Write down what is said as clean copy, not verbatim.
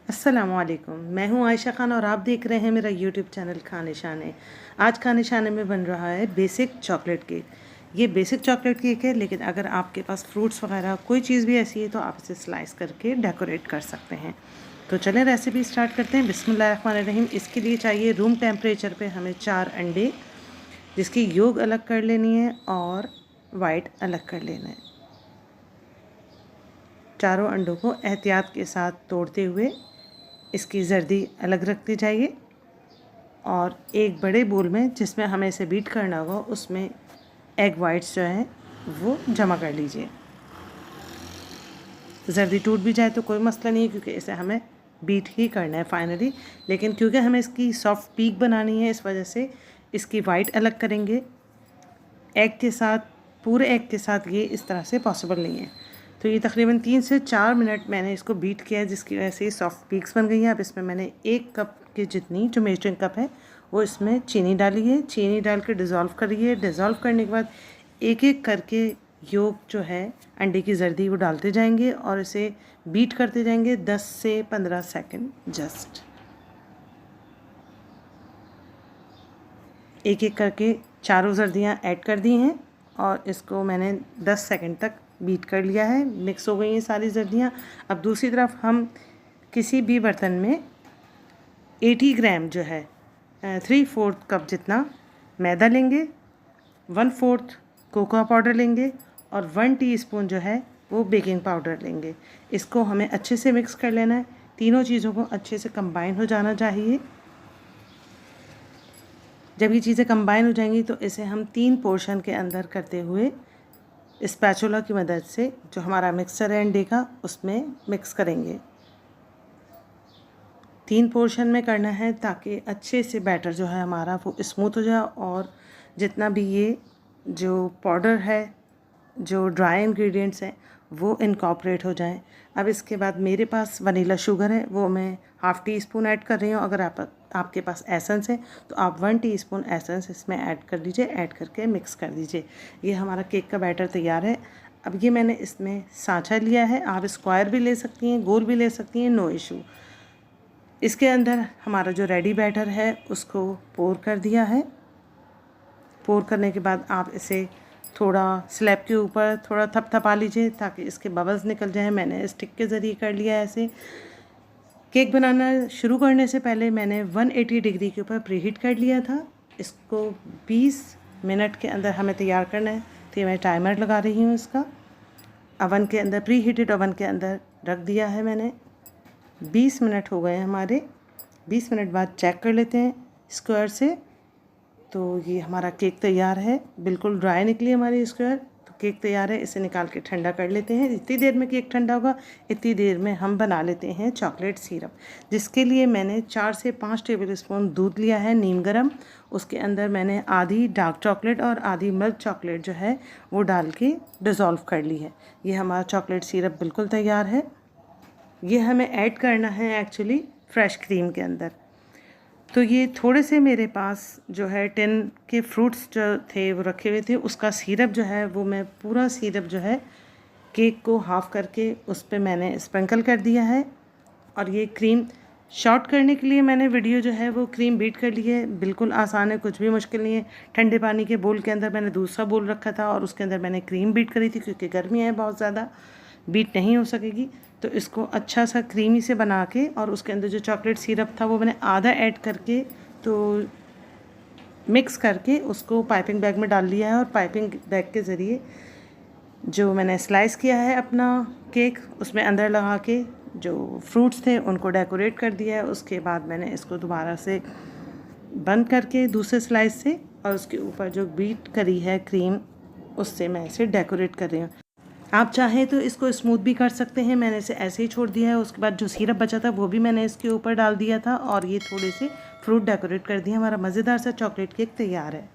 अस्सलामुअलैकुम, मैं हूं आयशा खान और आप देख रहे हैं मेरा यूट्यूब चैनल खाने शाने। आज खाने शाने में बन रहा है बेसिक चॉकलेट केक। ये बेसिक चॉकलेट केक है, लेकिन अगर आपके पास फ्रूट्स वगैरह कोई चीज़ भी ऐसी है तो आप इसे स्लाइस करके डेकोरेट कर सकते हैं। तो चलें रेसिपी स्टार्ट करते हैं। बिस्मिल्लाहिर्रहमानिर्रहीम। इसके लिए चाहिए रूम टेम्परेचर पे हमें 4 अंडे, जिसकी योग अलग कर लेनी है और वाइट अलग कर लेना है। चारों अंडों को एहतियात के साथ तोड़ते हुए इसकी जर्दी अलग रखनी चाहिए और एक बड़े बोल में जिसमें हमें इसे बीट करना होगा उसमें एग वाइट्स जो हैं वो जमा कर लीजिए। जर्दी टूट भी जाए तो कोई मसला नहीं है, क्योंकि इसे हमें बीट ही करना है फाइनली। लेकिन क्योंकि हमें इसकी सॉफ्ट पीक बनानी है, इस वजह से इसकी वाइट अलग करेंगे। एग के साथ, पूरे एग के साथ ये इस तरह से पॉसिबल नहीं है। तो ये तकरीबन 3 से 4 मिनट मैंने इसको बीट किया है, जिसकी वजह से सॉफ्ट पीक्स बन गई हैं। अब इसमें मैंने 1 कप की जितनी जो मेजरिंग कप है वो इसमें चीनी डाली है। चीनी डाल के डिज़ोल्व करिए। डिज़ोल्व करने के बाद एक एक करके योग जो है अंडे की जर्दी वो डालते जाएंगे और इसे बीट करते जाएंगे 10 से 15 सेकंड जस्ट। एक एक करके चारों जर्दियाँ ऐड कर दी हैं और इसको मैंने 10 सेकंड तक बीट कर लिया है। मिक्स हो गई हैं सारी जर्दियाँ। अब दूसरी तरफ हम किसी भी बर्तन में 80 ग्राम जो है 3/4 कप जितना मैदा लेंगे, 1/4 कोकोआ पाउडर लेंगे और 1 टीस्पून जो है वो बेकिंग पाउडर लेंगे। इसको हमें अच्छे से मिक्स कर लेना है। तीनों चीज़ों को अच्छे से कंबाइन हो जाना चाहिए। जब ये चीज़ें कंबाइन हो जाएंगी तो इसे हम 3 पोर्शन के अंदर करते हुए स्पैचुला की मदद से जो हमारा मिक्सचर है अंडे का उसमें मिक्स करेंगे। 3 पोर्शन में करना है ताकि अच्छे से बैटर जो है हमारा वो स्मूथ हो जाए और जितना भी ये जो पाउडर है, जो ड्राई इंग्रेडिएंट्स हैं वो इनकॉर्पोरेट हो जाएं। अब इसके बाद मेरे पास वनीला शुगर है, वो मैं हाफ़ टी स्पून ऐड कर रही हूँ। अगर आपके पास एसेंस है तो आप 1 टीस्पून एसेंस इसमें ऐड कर दीजिए। ऐड करके मिक्स कर दीजिए। ये हमारा केक का बैटर तैयार है। अब ये मैंने इसमें सांचा लिया है। आप स्क्वायर भी ले सकती हैं, गोल भी ले सकती हैं, नो इशू। इसके अंदर हमारा जो रेडी बैटर है उसको पोर कर दिया है। पोर करने के बाद आप इसे थोड़ा स्लैब के ऊपर थोड़ा थपथपा लीजिए ताकि इसके बबल्स निकल जाएं। मैंने स्टिक के ज़रिए कर लिया ऐसे। केक बनाना शुरू करने से पहले मैंने 180 डिग्री के ऊपर प्रीहीट कर लिया था। इसको 20 मिनट के अंदर हमें तैयार करना है। तो मैं टाइमर लगा रही हूँ इसका। अवन के अंदर, प्री हीटेड ओवन के अंदर रख दिया है मैंने। 20 मिनट हो गए हमारे। 20 मिनट बाद चेक कर लेते हैं स्क्वायर से। तो ये हमारा केक तैयार है। बिल्कुल ड्राई निकली हमारी स्क्वायर। तो केक तैयार है। इसे निकाल के ठंडा कर लेते हैं। इतनी देर में केक ठंडा होगा, इतनी देर में हम बना लेते हैं चॉकलेट सिरप, जिसके लिए मैंने 4 से 5 टेबल स्पून दूध लिया है नीम गर्म। उसके अंदर मैंने आधी डार्क चॉकलेट और आधी मिल्क चॉकलेट जो है वो डाल के डिज़ोल्व कर ली है। ये हमारा चॉकलेट सिरप बिल्कुल तैयार है। ये हमें ऐड करना है एक्चुअली फ्रेश क्रीम के अंदर। तो ये थोड़े से मेरे पास जो है टिन के फ्रूट्स जो थे वो रखे हुए थे, उसका सिरप जो है वो मैं पूरा सिरप जो है केक को हाफ़ करके उस पर मैंने स्प्रिंकल कर दिया है। और ये क्रीम शॉर्ट करने के लिए मैंने वीडियो जो है वो क्रीम बीट कर ली है। बिल्कुल आसान है, कुछ भी मुश्किल नहीं है। ठंडे पानी के बोल के अंदर मैंने दूसरा बोल रखा था और उसके अंदर मैंने क्रीम बीट करी थी, क्योंकि गर्मी है बहुत ज़्यादा, बीट नहीं हो सकेगी। तो इसको अच्छा सा क्रीमी से बना के और उसके अंदर जो चॉकलेट सिरप था वो मैंने आधा ऐड करके तो मिक्स करके उसको पाइपिंग बैग में डाल लिया है। और पाइपिंग बैग के ज़रिए जो मैंने स्लाइस किया है अपना केक उसमें अंदर लगा के जो फ्रूट्स थे उनको डेकोरेट कर दिया है। उसके बाद मैंने इसको दोबारा से बंद करके दूसरे स्लाइस से और उसके ऊपर जो बीट करी है क्रीम उससे मैं इसे डेकोरेट कर रही हूँ। आप चाहें तो इसको स्मूथ भी कर सकते हैं। मैंने इसे ऐसे ही छोड़ दिया है। उसके बाद जो सिरप बचा था वो भी मैंने इसके ऊपर डाल दिया था और ये थोड़े से फ्रूट डेकोरेट कर दिए। हमारा मज़ेदार सा चॉकलेट केक तैयार है।